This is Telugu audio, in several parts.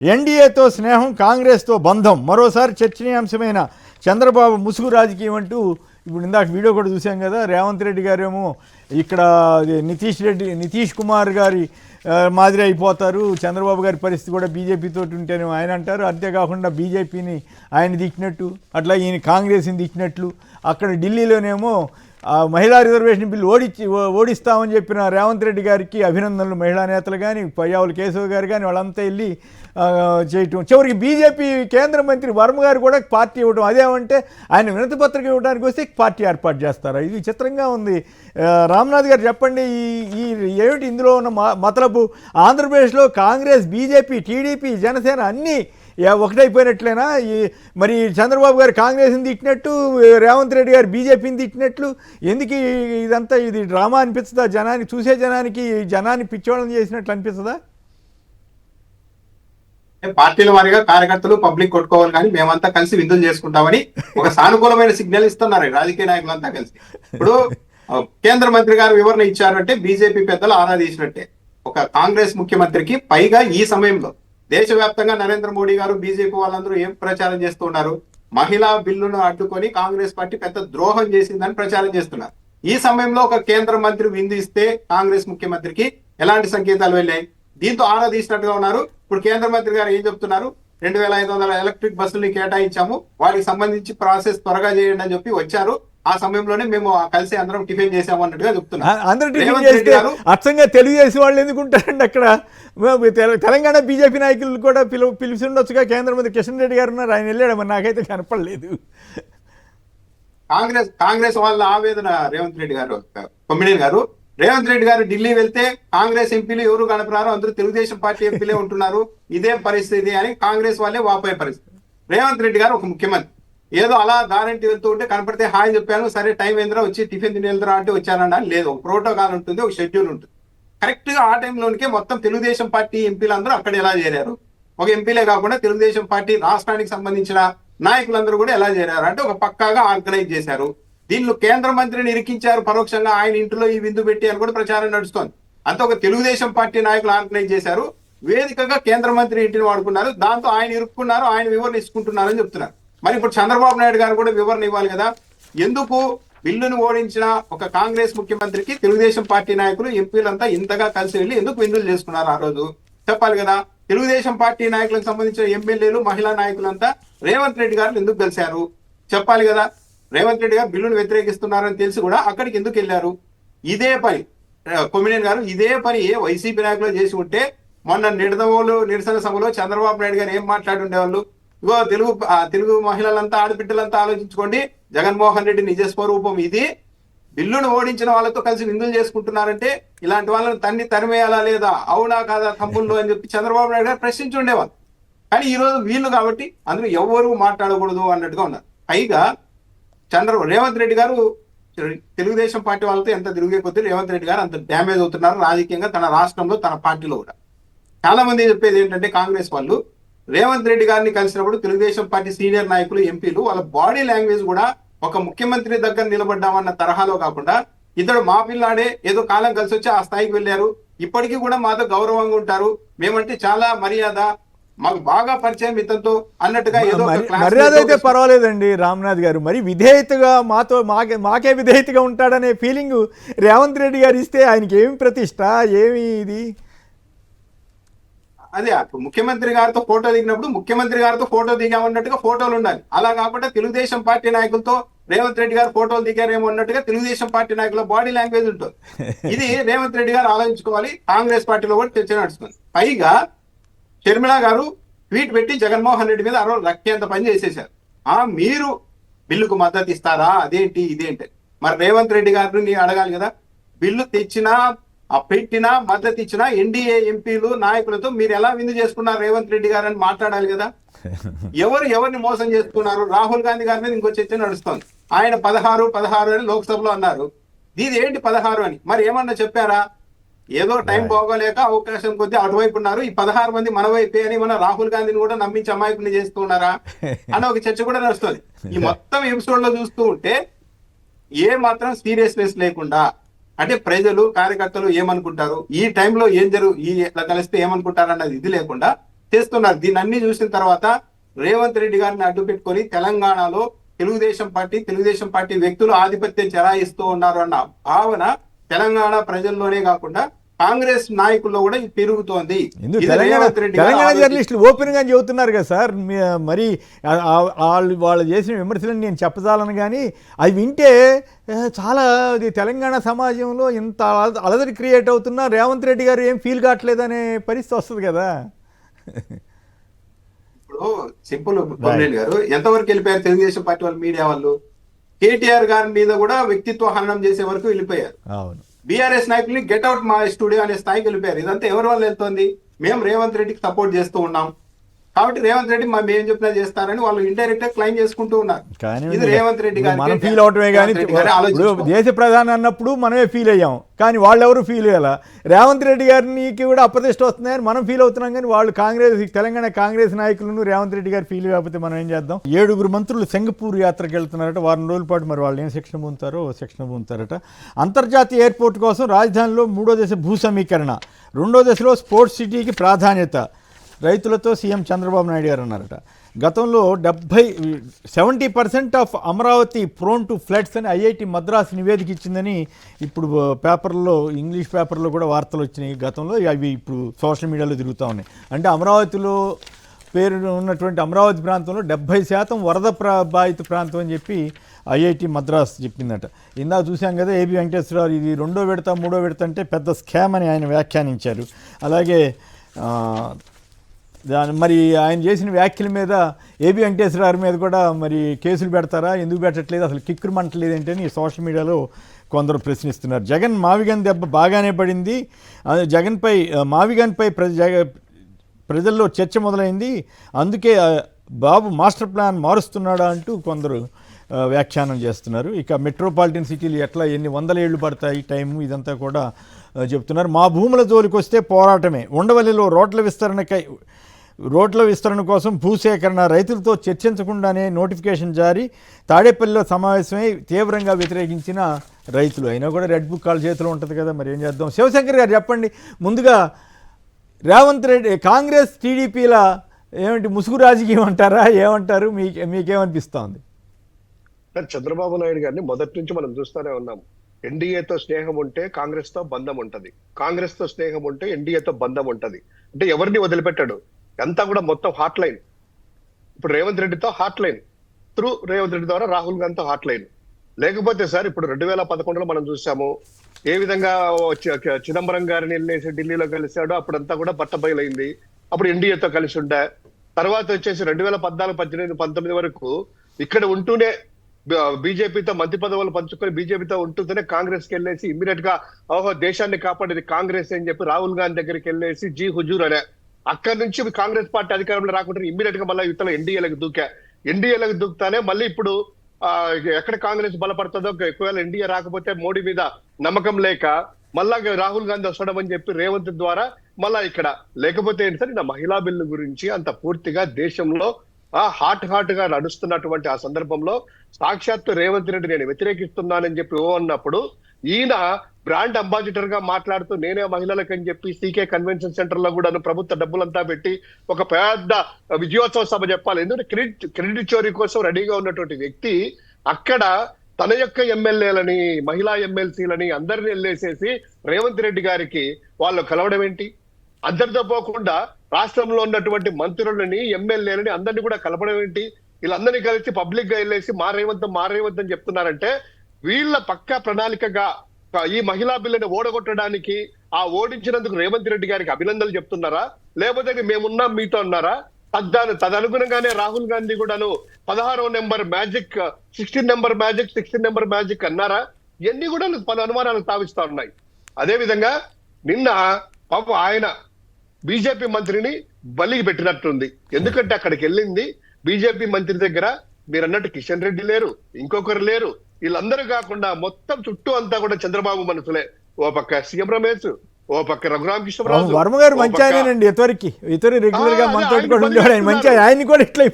ఎన్డీఏతో స్నేహం, కాంగ్రెస్తో బంధం, మరోసారి చర్చనీయాంశమైన చంద్రబాబు ముసుగు రాజకీయం అంటూ ఇప్పుడు ఇందాక వీడియో కూడా చూసాం కదా. రేవంత్ రెడ్డి గారేమో ఇక్కడ నితీష్ కుమార్ గారి మాదిరి అయిపోతారు, చంద్రబాబు గారి పరిస్థితి కూడా బీజేపీతో ఉంటేనే ఆయన అంటారు. అంతేకాకుండా బీజేపీని ఆయన దిక్కినట్టు, అట్లా ఈయన కాంగ్రెస్ని దిక్కినట్లు. అక్కడ ఢిల్లీలోనేమో మహిళా రిజర్వేషన్ బిల్లు ఓడిస్తామని చెప్పిన రేవంత్ రెడ్డి గారికి అభినందనలు మహిళా నేతలు కానీ, పయ్యావుల కేశవ్ గారు కానీ వాళ్ళంతా వెళ్ళి చేయటం. చివరికి బీజేపీ కేంద్ర మంత్రి వర్మ గారు కూడా పార్టీ ఇవ్వడం. అదేమంటే ఆయన వినతి పత్రిక ఇవ్వడానికి వస్తే పార్టీ ఏర్పాటు చేస్తారా? ఇది విచిత్రంగా ఉంది. రామ్నాథ్ గారు చెప్పండి, ఈ ఏమిటి ఇందులో ఉన్న మతలబు? ఆంధ్రప్రదేశ్లో కాంగ్రెస్, బీజేపీ, టీడీపీ, జనసేన అన్నీ ఒకటైపోయినట్లేనా? మరి చంద్రబాబు గారు కాంగ్రెస్ని తిట్టినట్టు, రేవంత్ రెడ్డి గారు బీజేపీని తిట్టినట్లు ఎందుకు ఇదంతా? ఇది డ్రామా అనిపిస్తుందా జనానికి? చూసే జనాన్ని పిచ్చోళ్ళని చేసినట్లు అనిపిస్తుందా? పార్టీల వారిగా కార్యకర్తలు పబ్లిక్ కొట్టుకోవాలి, కానీ మేమంతా కలిసి విందులు చేసుకుంటామని ఒక సానుకూలమైన సిగ్నల్ ఇస్తున్నారు రాజకీయ నాయకులంతా కలిసి. ఇప్పుడు కేంద్ర మంత్రి గారు వివరణ ఇచ్చారంటే బీజేపీ పెద్దలు ఆరాధించినట్టే. ఒక కాంగ్రెస్ ముఖ్యమంత్రికి, పైగా ఈ సమయంలో దేశవ్యాప్తంగా నరేంద్ర మోడీ గారు, బీజేపీ వాళ్ళందరూ ఏం ప్రచారం చేస్తూ ఉన్నారు? మహిళా బిల్లును అడ్డుకొని కాంగ్రెస్ పార్టీ పెద్ద ద్రోహం చేసిందని ప్రచారం చేస్తున్నారు. ఈ సమయంలో ఒక కేంద్ర మంత్రి విందు ఇస్తే కాంగ్రెస్ ముఖ్యమంత్రికి ఎలాంటి సంకేతాలు వెళ్ళాయి? దీంతో ఆరాధించినట్టుగా ఉన్నారు. ఇప్పుడు కేంద్ర మంత్రి గారు ఏం చెప్తున్నారు? 2500 ఎలక్ట్రిక్ బస్సుల్ని కేటాయించాము, వాటికి సంబంధించి ప్రాసెస్ త్వరగా చేయండి అని చెప్పి వచ్చారు. ఆ సమయంలోనే మేము కలిసి అందరం టిఫిన్ చేసాము అన్నట్టుగా చెప్తున్నారు. అచ్చంగా తెలుగుదేశం వాళ్ళు ఎందుకుంటారండి అక్కడ? తెలంగాణ బీజేపీ నాయకులు కూడా పిలిచి ఉండొచ్చుగా. కేంద్ర మంత్రి కిషన్ రెడ్డి గారు ఉన్నారు, ఆయన వెళ్ళాడు, మరి నాకైతే కనపడలేదు. కాంగ్రెస్ వాళ్ళ ఆవేదన రేవంత్ రెడ్డి గారు, కొమ్మినేని గారు, రేవంత్ రెడ్డి గారు ఢిల్లీ వెళ్తే కాంగ్రెస్ ఎంపీలు ఎవరు కనపరారు, అందరూ తెలుగుదేశం పార్టీ ఎంపీలే ఉంటున్నారు, ఇదే పరిస్థితి అని కాంగ్రెస్ వాళ్ళే వాపోయే పరిస్థితి. రేవంత్ రెడ్డి గారు ఒక ముఖ్యమంత్రి, ఏదో అలా దారంటి వెళ్తూ ఉంటే కనపడితే హాయ్ చెప్పాను, సరే టైం ఏంద్రా వచ్చి టిఫిన్ తిని వెళ్తారా అంటే వచ్చానన్నా లేదు. ఒక ప్రోటోకాల్ ఉంటుంది, ఒక షెడ్యూల్ ఉంటుంది. కరెక్ట్ గా ఆ టైంలోనికే మొత్తం తెలుగుదేశం పార్టీ ఎంపీలందరూ అక్కడ ఎలా చేరారు? ఒక ఎంపీలే కాకుండా తెలుగుదేశం పార్టీ రాష్ట్రానికి సంబంధించిన నాయకులందరూ కూడా ఎలా చేరారు అంటే ఒక పక్కాగా ఆర్గనైజ్ చేశారు. దీనిలో కేంద్ర మంత్రిని ఇరికించారు పరోక్షంగా, ఆయన ఇంట్లో ఈ విందు పెట్టి అని కూడా ప్రచారం నడుస్తోంది. అంతా ఒక తెలుగుదేశం పార్టీ నాయకులు ఆర్గనైజ్ చేశారు. వేదికగా కేంద్ర మంత్రి ఇంటిని వాడుకున్నారు, దాంతో ఆయన ఇరుక్కున్నారు, ఆయన వివరణ ఇచ్చుకుంటున్నారని చెప్తున్నారు. మరి ఇప్పుడు చంద్రబాబు నాయుడు గారు కూడా వివరణ ఇవ్వాలి కదా. ఎందుకు బిల్లును ఓడించిన ఒక కాంగ్రెస్ ముఖ్యమంత్రికి తెలుగుదేశం పార్టీ నాయకులు, ఎంపీలంతా ఇంతగా కలిసి వెళ్ళి ఎందుకు విందులు చేసుకున్నారు? ఆ రోజు చెప్పాలి కదా. తెలుగుదేశం పార్టీ నాయకులకు సంబంధించిన ఎమ్మెల్యేలు, మహిళా నాయకులంతా రేవంత్ రెడ్డి గారు ఎందుకు కలిశారు? చెప్పాలి కదా. రేవంత్ రెడ్డి గారు బిల్లును వ్యతిరేకిస్తున్నారని తెలిసి కూడా అక్కడికి ఎందుకు వెళ్ళారు? ఇదే పని కొమ్మినేని గారు, ఇదే పని ఏ వైసీపీ నాయకులు చేసి ఉంటే మొన్న నిరసన సభలో చంద్రబాబు నాయుడు గారు ఏం మాట్లాడి ఉండేవాళ్ళు? ఇగో తెలుగు మహిళలంతా, ఆడబిడ్డలంతా ఆలోచించుకోండి, జగన్మోహన్ రెడ్డి నిజస్వరూపం ఇది. బిల్లును ఓడించిన వాళ్ళతో కలిసి విందులు చేసుకుంటున్నారంటే ఇలాంటి వాళ్ళని తరిమేయాలా లేదా, అవునా కాదా తమ్ముళ్ళు అని చెప్పి చంద్రబాబు నాయుడు గారు ప్రశ్నించి ఉండేవాళ్ళు. కానీ ఈ రోజు వీళ్ళు కాబట్టి అందులో ఎవరు మాట్లాడకూడదు అన్నట్టుగా ఉన్నారు. పైగా రేవంత్ రెడ్డి గారు తెలుగుదేశం పార్టీ వాళ్ళతో ఎంత తిరిగే కొద్దీ రేవంత్ రెడ్డి గారు అంత డ్యామేజ్ అవుతున్నారు రాజకీయంగా, తన రాష్ట్రంలో, తన పార్టీలో కూడా. చాలా మంది చెప్పేది ఏంటంటే కాంగ్రెస్ వాళ్ళు రేవంత్ రెడ్డి గారిని కలిసినప్పుడు తెలుగుదేశం పార్టీ సీనియర్ నాయకులు, ఎంపీలు వాళ్ళ బాడీ లాంగ్వేజ్ కూడా ఒక ముఖ్యమంత్రి దగ్గర నిలబడ్డామన్న తరహాలో కాకుండా, ఇద్దరు మా పిల్లాడే ఏదో కాలం కలిసి వచ్చి ఆ స్థాయికి వెళ్ళారు, ఇప్పటికీ కూడా మాతో గౌరవంగా ఉంటారు, మేమంటే చాలా మర్యాద, మాకు బాగా పరిచయం ఇతనితో అన్నట్టుగా ఏదో మర్యాద అయితే పర్వాలేదండి రామ్నాథ్ గారు. మరి విధేయతగా మాకే విధేయతగా ఉంటాడనే ఫీలింగ్ రేవంత్ రెడ్డి గారు ఇస్తే ఆయనకి ఏమి ప్రతిష్ట, ఏమి ఇది? అదే ముఖ్యమంత్రి గారితో ఫోటో దిగినప్పుడు ముఖ్యమంత్రి గారితో ఫోటో దిగామన్నట్టుగా ఫోటోలు ఉండాలి. అలా కాకుండా తెలుగుదేశం పార్టీ నాయకులతో రేవంత్ రెడ్డి గారు ఫోటోలు దిగారేమో అన్నట్టుగా తెలుగుదేశం పార్టీ నాయకుల బాడీ లాంగ్వేజ్ ఉంటుంది. ఇది రేవంత్ రెడ్డి గారు ఆలోచించుకోవాలి. కాంగ్రెస్ పార్టీలో కూడా చర్చ నడుస్తుంది. పైగా షర్మిల గారు ట్వీట్ పెట్టి జగన్మోహన్ రెడ్డి మీద రక్కేంత పని చేసేశారు. మీరు బిల్లుకు మద్దతు ఇస్తారా, అదేంటి ఇదేంటి? మరి రేవంత్ రెడ్డి గారిని అడగాలి కదా. బిల్లు తెచ్చినా, పెట్టినా, మద్దతు ఇచ్చినా ఎన్డీఏ ఎంపీలు నాయకులతో మీరు ఎలా విందు చేసుకున్నారు రేవంత్ రెడ్డి గారు అని మాట్లాడాలి కదా. ఎవరిని మోసం చేసుకున్నారు? రాహుల్ గాంధీ గారి మీద ఇంకో చర్చ నడుస్తోంది. ఆయన 16 అని లోక్సభలో అన్నారు. ఇది ఏంటి 16 అని? మరి ఏమన్నా చెప్పారా? ఏదో టైం బాగోలేక అవకాశం కొద్ది అటువైపు ఉన్నారు, ఈ 16 మంది మన వైపే అని మన రాహుల్ గాంధీని కూడా నమ్మించి అమాయకుని చేస్తున్నారా అన్న ఒక చర్చ కూడా నడుస్తుంది. ఈ మొత్తం ఎపిసోడ్ లో చూస్తూ ఉంటే ఏ మాత్రం సీరియస్నెస్ లేకుండా, అంటే ప్రజలు, కార్యకర్తలు ఏమనుకుంటారు, ఈ టైంలో ఏం కలిస్తే ఏమనుకుంటారు అన్నది ఇది లేకుండా చేస్తున్నారు. దీన్ని అన్ని చూసిన తర్వాత రేవంత్ రెడ్డి గారిని అడ్డు పెట్టుకొని తెలంగాణలో తెలుగుదేశం పార్టీ వ్యక్తులు ఆధిపత్యం చెలాయిస్తూ ఉన్నారు అన్న భావన తెలంగాణ ప్రజల్లోనే కాకుండా కాంగ్రెస్ నాయకుల్లో కూడా పెరుగుతోంది. ఎందుకు ఇది తెలంగాణ రేవంత్ రెడ్డి గారు తెలంగాణ జర్నలిస్టులు ఓపెన్ గా చెబుతున్నారు కదా సార్. మరి వాళ్ళు చేసిన విమర్శలను నేను చెప్పజాలను, కానీ అవి వింటే చాలా అది తెలంగాణ సమాజంలో ఇంత అలజడి క్రియేట్ అవుతున్నా రేవంత్ రెడ్డి గారు ఏం ఫీల్ కావట్లేదనే పరిస్థితి వస్తుంది కదా. ఇప్పుడు సింపుల్ కొమ్మినేని గారు ఎంతవరకు వెళ్ళిపోయారు తెలుగుదేశం పార్టీ వాళ్ళు, మీడియా వాళ్ళు కేటీఆర్ గారి మీద కూడా వ్యక్తిత్వ హననం చేసే వరకు వెళ్ళిపోయారు. అవును, బీఆర్ఎస్ నాయకుల్ని గెట్ అవుట్ మా స్టూడియో అనే స్థాయికి వెళ్ళిపోయారు. ఇదంతా ఎవరి వల్ల వెళ్తోంది? మేము రేవంత్ రెడ్డికి సపోర్ట్ చేస్తూ ఉన్నాం కాబట్టి రేవంత్ రెడ్డి మేము చెప్పినా చేస్తారని వాళ్ళు ఇండైరెక్ట్ గా క్లైమ్ చేసుకుంటూ ఉన్నారు. ఇది రేవంత్ రెడ్డి గారు మనం ఫీల్ అవటమే కానీ దేశ ప్రధాని అన్నప్పుడు మనమే ఫీల్ అయ్యాం, కానీ వాళ్ళు ఎవరు ఫీల్ అయ్యాలా. రేవంత్ రెడ్డి గారికి కూడా అప్రతిష్ట వస్తున్నాయని మనం ఫీల్ అవుతున్నాం, కానీ వాళ్ళు తెలంగాణ కాంగ్రెస్ నాయకులను రేవంత్ రెడ్డి గారు ఫీల్ కాకపోతే మనం ఏం చేద్దాం. 7 మంత్రులు సింగపూర్ యాత్రకు వెళ్తున్నారట, వారం రోజుల పాటు. మరి వాళ్ళు ఏం శిక్షణ పొందుతారట. అంతర్జాతీయ ఎయిర్పోర్ట్ కోసం రాజధానిలో 3వ దశ భూ సమీకరణ, 2వ దశలో స్పోర్ట్స్ సిటీకి ప్రాధాన్యత రైతులతో సీఎం చంద్రబాబు నాయుడు గారు అన్నారట. గతంలో 70% of Amaravati prone to floods అని ఐఐటి మద్రాస్ నివేదిక ఇచ్చిందని ఇప్పుడు పేపర్లో, ఇంగ్లీష్ పేపర్లో కూడా వార్తలు వచ్చినాయి గతంలో. అవి ఇప్పుడు సోషల్ మీడియాలో తిరుగుతూ ఉన్నాయి. అంటే అమరావతిలో పేరు ఉన్నటువంటి అమరావతి ప్రాంతంలో 70% వరద బాధిత ప్రాంతం అని చెప్పి ఐఐటి మద్రాస్ చెప్పిందట. ఇందాక చూసాం కదా ఏబి వెంకటేశ్వరరావు ఇది 2వ విడత 3వ విడత అంటే పెద్ద స్కామ్ అని ఆయన వ్యాఖ్యానించారు. అలాగే మరి ఆయన చేసిన వ్యాఖ్యల మీద ఏబి వెంకటేశ్వర మీద కూడా మరి కేసులు పెడతారా, ఎందుకు పెట్టట్లేదు, అసలు కిక్కురు మంటలేదు ఏంటని సోషల్ మీడియాలో కొందరు ప్రశ్నిస్తున్నారు. జగన్ మావిగన్ దెబ్బ బాగానే పడింది, జగన్పై మావిగన్పై ప్రజల్లో చర్చ మొదలైంది, అందుకే బాబు మాస్టర్ ప్లాన్ మారుస్తున్నాడా అంటూ కొందరు వ్యాఖ్యానం చేస్తున్నారు. ఇక మెట్రోపాలిటన్ సిటీలు ఎట్లా ఎన్ని 100 ఏళ్ళు పడతాయి టైము, ఇదంతా కూడా చెప్తున్నారు. మా భూముల జోలికి వస్తే పోరాటమే, ఉండవల్లిలో రోడ్ల విస్తరణ కోసం భూసేకరణ, రైతులతో చర్చించకుండానే నోటిఫికేషన్ జారీ, తాడేపల్లిలో సమావేశమై తీవ్రంగా వ్యతిరేకించిన రైతులు. అయినా కూడా రెడ్ బుక్ వాళ్ళ చేతిలో ఉంటుంది కదా, మరి ఏం చేద్దాం. శివశంకర్ గారు చెప్పండి, ముందుగా రేవంత్ రెడ్డి కాంగ్రెస్ టీడీపీల ఏమిటి ముసుగు రాజకీయం అంటారా, ఏమంటారు, మీకేమనిపిస్తోంది? చంద్రబాబు నాయుడు గారిని మొదటి నుంచి మనం చూస్తూనే ఉన్నాం. ఎన్డీఏతో స్నేహం ఉంటే కాంగ్రెస్ తో బంధం ఉంటది, కాంగ్రెస్ తో స్నేహం ఉంటే ఎన్డీఏతో బంధం ఉంటది. అంటే ఎవరిని వదిలిపెట్టాడు, అంతా కూడా మొత్తం హాట్ లైన్. ఇప్పుడు రేవంత్ రెడ్డితో hot line, through Revanth Reddy ద్వారా రాహుల్ గాంధీతో హాట్ లైన్. లేకపోతే సార్ ఇప్పుడు 2011లో మనం చూసాము ఏ విధంగా చిదంబరం గారిని వెళ్ళేసి ఢిల్లీలో కలిశాడు, అప్పుడంతా కూడా బట్టబయలైంది. అప్పుడు ఎన్డీఏతో కలిసి ఉండే తర్వాత వచ్చేసి 2014, 18, 19 వరకు ఇక్కడ ఉంటూనే బీజేపీతో మంత్రి పదవులు పంచుకొని బీజేపీతో ఉంటూనే కాంగ్రెస్ కి వెళ్ళేసి ఇమ్మీడియట్ గా ఓహో దేశాన్ని కాపాడేది కాంగ్రెస్ అని చెప్పి రాహుల్ గాంధీ దగ్గరికి వెళ్ళేసి జీ హుజూర్ అనే అక్కడి నుంచి కాంగ్రెస్ పార్టీ అధికారంలో రాకుండా ఇమ్మీడియట్ గా మళ్ళీ యువతలో ఎన్డీఏలకు దూకుతానే మళ్ళీ ఇప్పుడు ఎక్కడ కాంగ్రెస్ బలపడుతుందో, ఒకవేళ ఎన్డీఏ రాకపోతే మోడీ మీద నమ్మకం లేక మళ్ళా రాహుల్ గాంధీ వస్తాడమని అని చెప్పి రేవంత్ ద్వారా మళ్ళా ఇక్కడ. లేకపోతే ఏంటి సార్, నా మహిళా బిల్లు గురించి అంత పూర్తిగా దేశంలో హాట్ గా నడుస్తున్నటువంటి ఆ సందర్భంలో సాక్షాత్తు రేవంత్ రెడ్డి నేను వ్యతిరేకిస్తున్నానని చెప్పి అన్నప్పుడు ఈయన బ్రాండ్ అంబాసిడర్ గా మాట్లాడుతూ నేనే మహిళలకు అని చెప్పి సీకే కన్వెన్షన్ సెంటర్ లో కూడా ప్రభుత్వ డబ్బులంతా పెట్టి ఒక పెద్ద విజయోత్సవ సభ చెప్పాలి. ఎందుకంటే క్రెడిట్ చోరీ కోసం రెడీగా ఉన్నటువంటి వ్యక్తి అక్కడ తన యొక్క ఎమ్మెల్యేలని, మహిళా ఎమ్మెల్సీలని అందరినీ వెళ్ళేసేసి రేవంత్ రెడ్డి గారికి వాళ్ళు కలవడం ఏంటి? అందరితో పోకుండా రాష్ట్రంలో ఉన్నటువంటి మంత్రులని, ఎమ్మెల్యేలని అందరినీ కూడా కలపడం ఏంటి? వీళ్ళందరినీ కలిసి పబ్లిక్ గా వెళ్ళేసి మా రేవంత్ అని చెప్తున్నారంటే వీళ్ళ పక్కా ప్రణాళికగా ఈ మహిళా బిల్లుని ఓడగొట్టడానికి ఓడించినందుకు రేవంత్ రెడ్డి గారికి అభినందనలు చెప్తున్నారా, లేకపోతే మేమున్నాం మీతో అన్నారా? తదనుగుణంగానే రాహుల్ గాంధీ కూడాను 16వ నెంబర్ మ్యాజిక్, 16 నెంబర్ మ్యాజిక్ అన్నారా? ఇవన్నీ కూడా పలు అనుమానాలు తావిస్తా ఉన్నాయి. అదే విధంగా నిన్న పాపం ఆయన బీజేపీ మంత్రిని బలికి పెట్టినట్టుంది. ఎందుకంటే అక్కడికి వెళ్ళింది బీజేపీ మంత్రి దగ్గర మీరు అన్నట్టు కిషన్ రెడ్డి లేరు, ఇంకొకరు లేరు, వీళ్ళందరూ కాకుండా మొత్తం చుట్టూ అంతా కూడా చంద్రబాబు మనసులే. ఓ పక్క సీఎం రమేష్, ఓ పక్క రఘురామకృష్ణరాజు. వర్మ గారు మంచి ఆయనండి, ఇతరు రెగ్యులర్ గా మనతో కూడా ఉండేవాడు. ఆయన మంచి ఆయన కూడా ఇట్లా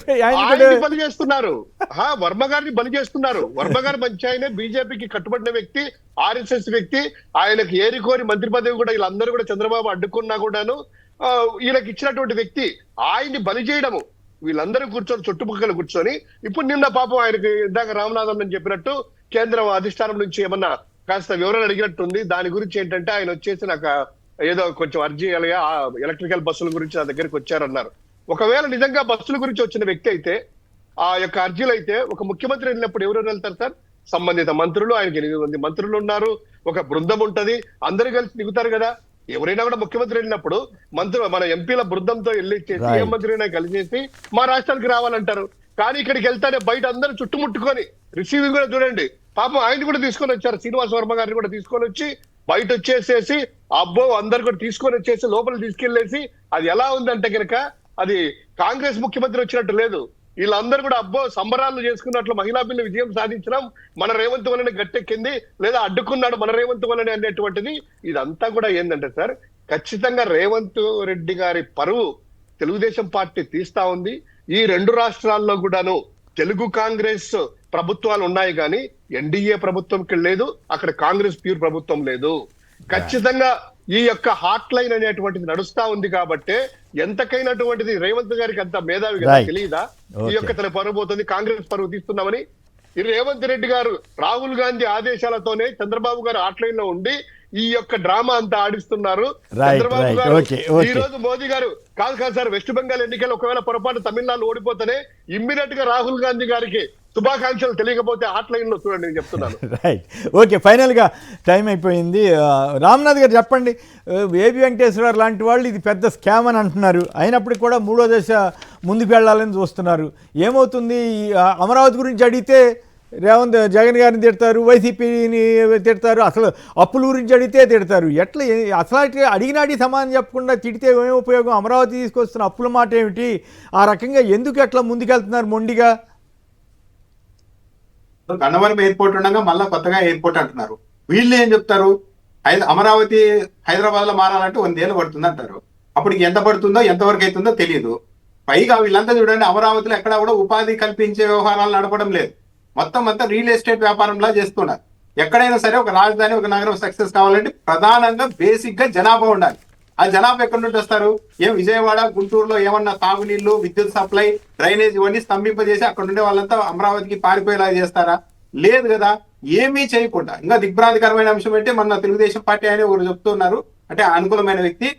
బలి చేస్తున్నారు, వర్మ గారిని బలి చేస్తున్నారు. వర్మ గారు మంచి ఆయన, బీజేపీకి కట్టుబడిన వ్యక్తి, ఆర్ఎస్ఎస్ వ్యక్తి. ఆయనకు ఏరికోరి మంత్రి పదవి కూడా వీళ్ళందరూ కూడా చంద్రబాబు అడ్డుకున్నా కూడాను ఈయనకి ఇచ్చినటువంటి వ్యక్తి ఆయన్ని బలి చేయడము, వీళ్ళందరూ కూర్చొని చుట్టుపక్కల కూర్చొని ఇప్పుడు నిన్న పాపం ఆయనకి ఇందాక రామనాథన్ అని చెప్పినట్టు కేంద్రం అధిష్టానం నుంచి ఏమన్నా కాస్త వివరణ అడిగినట్టుంది. దాని గురించి ఏంటంటే ఆయన వచ్చేసి నాకు ఏదో కొంచెం అర్జీ ఎలక్ట్రికల్ బస్సుల గురించి నా దగ్గరికి వచ్చారన్నారు. ఒకవేళ నిజంగా బస్సుల గురించి వచ్చిన వ్యక్తి అయితే ఆ యొక్క అర్జీలు అయితే ఒక ముఖ్యమంత్రి వెళ్ళినప్పుడు ఎవరెవరు వెళ్తారు సార్? సంబంధిత మంత్రులు, ఆయనకి 8 మంది మంత్రులు ఉన్నారు, ఒక బృందం ఉంటది, అందరూ కలిసి దిగుతారు కదా. ఎవరైనా కూడా ముఖ్యమంత్రి వెళ్ళినప్పుడు మన ఎంపీల బృందంతో వెళ్ళి ఏ మంత్రిని కలిసేసి మా రాష్ట్రానికి రావాలంటారు. కానీ ఇక్కడికి వెళ్తానే బయట అందరూ చుట్టుముట్టుకొని రిసీవింగ్ కూడా చూడండి, పాపం ఆయన కూడా తీసుకొని వచ్చారు, శ్రీనివాస్ వర్మ గారిని కూడా తీసుకొని వచ్చి బయట వచ్చేసేసి అబ్బో అందరు కూడా తీసుకొని వచ్చేసి లోపల తీసుకెళ్లేసి అది ఎలా ఉందంటే కనుక అది కాంగ్రెస్ ముఖ్యమంత్రి వచ్చినట్టు లేదు. వీళ్ళందరూ కూడా అబ్బో సంబరాలు చేసుకున్నట్లు మహిళా బిల్లు విజయం సాధించడం మన రేవంత్ వల్లనే గట్టెక్కింది, లేదా అడ్డుకున్నాడు మన రేవంత్ వల్లనే అనేటువంటిది. ఇదంతా కూడా ఏంటంటే సార్, ఖచ్చితంగా రేవంత్ రెడ్డి గారి పరువు తెలుగుదేశం పార్టీ తీస్తా ఉంది. ఈ 2 రాష్ట్రాల్లో కూడాను తెలుగు కాంగ్రెస్ ప్రభుత్వాలు ఉన్నాయి కానీ ఎన్డీఏ ప్రభుత్వంకి లేదు, అక్కడ కాంగ్రెస్ ప్యూర్ ప్రభుత్వం లేదు. ఖచ్చితంగా ఈ యొక్క హాట్ లైన్ అనేటువంటిది నడుస్తా ఉంది కాబట్టి ఎంతకైనటువంటిది రేవంత్ గారికి అంత మేధావి కదా, తెలియదా ఈ యొక్క తన పరువు పోతుంది, కాంగ్రెస్ పరువు తీస్తున్నామని. ఈ రేవంత్ రెడ్డి గారు రాహుల్ గాంధీ ఆదేశాలతోనే చంద్రబాబు గారు హాట్ లైన్ లో ఉండి ఈ యొక్క డ్రామా అంతా ఆడిస్తున్నారు. చంద్రబాబు గారు ఈ రోజు మోదీ గారు కాదు సార్, వెస్ట్ బెంగాల్ ఎన్నికలు ఒకవేళ పొరపాటు తమిళనాడు ఓడిపోతేనే ఇమ్మీడియట్ గా రాహుల్ గాంధీ గారికి శుభాకాంక్షలు తెలియకపోతే హాట్ లైన్ లో చూడండి నేను చెప్తున్నాను. రైట్, ఓకే, ఫైనల్గా టైం అయిపోయింది. రామ్నాథ్ గారు చెప్పండి, ఏబి వెంకటేశ్వరరావు లాంటి వాళ్ళు ఇది పెద్ద స్కామ్ అని అంటున్నారు, అయినప్పటికీ కూడా 3వ దశ ముందుకు వెళ్ళాలని చూస్తున్నారు. ఏమవుతుంది? అమరావతి గురించి అడిగితే జగన్ గారిని తిడతారు, వైసీపీని తిడతారు, అసలు అప్పుల గురించి అడిగితే తిడతారు. ఎట్లా అసలు అడిగినాడి సమాధానం చెప్పకుండా తిడితే ఏమి ఉపయోగం? అమరావతి తీసుకొస్తున్న అప్పుల మాట ఏమిటి? ఆ రకంగా ఎందుకు ఎట్లా ముందుకెళ్తున్నారు మొండిగా? గన్నవరం ఎయిర్పోర్ట్ ఉండగా మళ్ళీ కొత్తగా ఎయిర్పోర్ట్ అంటున్నారు. వీళ్ళు ఏం చెప్తారు? అమరావతి హైదరాబాద్ లో మారాలంటే 100 ఏళ్ళు పడుతుంది అంటారు. అప్పటికి ఎంత పడుతుందో ఎంతవరకు అవుతుందో తెలియదు. పైగా వీళ్ళంతా చూడండి, అమరావతిలో ఎక్కడా కూడా ఉపాధి కల్పించే వ్యవహారాలు నడపడం లేదు, మొత్తం అంతా రియల్ ఎస్టేట్ వ్యాపారంలా చేస్తున్నారు. ఎక్కడైనా సరే ఒక రాజధాని, ఒక నగరం సక్సెస్ కావాలంటే ప్రధానంగా బేసిక్ గా జనాభా ఉండాలి. ఆ జనాభా ఎక్కడి నుండి వస్తారు? విజయవాడ, గుంటూరులో ఏమన్నా తాగునీళ్లు, విద్యుత్ సప్లై, డ్రైనేజ్ ఇవన్నీ స్తంభింపజేసి అక్కడ ఉండే వాళ్ళంతా అమరావతికి పారిపోయేలా చేస్తారా? లేదు కదా. ఏమీ చేయకుండా ఇంకా దిగ్భ్రాంతికరమైన అంశం అంటే మన తెలుగుదేశం పార్టీ అని ఒకరు చెప్తున్నారు, అంటే అనుకూలమైన వ్యక్తి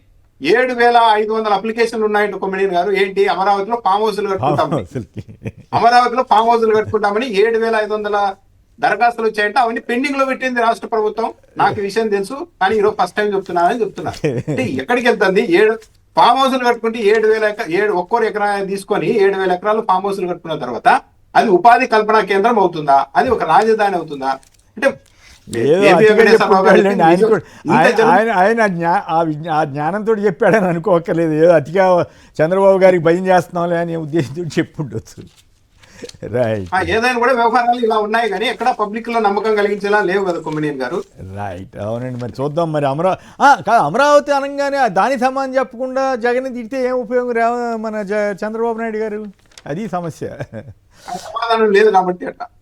7,500 అప్లికేషన్లు ఉన్నాయంటే కొమ్మినేని గారు. ఏంటి? అమరావతిలో ఫామ్ హౌస్లు కట్టుకుంటామని, అమరావతిలో ఫామ్ హౌస్లు కట్టుకుంటామని 7,500 దరఖాస్తులు వచ్చాయంటే అవన్నీ పెండింగ్ లో పెట్టింది రాష్ట్ర ప్రభుత్వం. నాకు ఈ విషయం తెలుసు, కానీ ఈరోజు ఫస్ట్ టైం చెప్తున్నానని చెప్తున్నారు. అంటే ఎక్కడికి వెళ్తుంది? 7 ఫామ్ హౌస్లు కట్టుకుంటే 7,000 ఒక్కో ఎకరా తీసుకొని 7,000 ఎకరాలు ఫామ్ హౌస్లు కట్టుకున్న తర్వాత అది ఉపాధి కల్పన కేంద్రం అవుతుందా? అది ఒక రాజధాని అవుతుందా? అంటే ఆయన ఆ జ్ఞానంతో చెప్పాడని అనుకోకర్లేదు, ఏదో అతిగా చంద్రబాబు గారికి భయం చేస్తున్నాంలే అనే ఉద్దేశంతో చెప్పుండొచ్చు. రైట్, ఏదైనా కూడా వ్యవహారాలు ఇలా ఉన్నాయి కానీ ఎక్కడ పబ్లిక్ లో నమ్మకం కలిగించేలా లేవు కదా కొమ్మినేని గారు. రైట్, అవునండి. మరి చూద్దాం. మరి అమరావతి అనగానే దాని సమానం చెప్పకుండా జగన్ తిడితే ఏం ఉపయోగం? మన చంద్రబాబు నాయుడు గారు, అది సమస్య. సమాధానం లేదు కాబట్టి అట్లా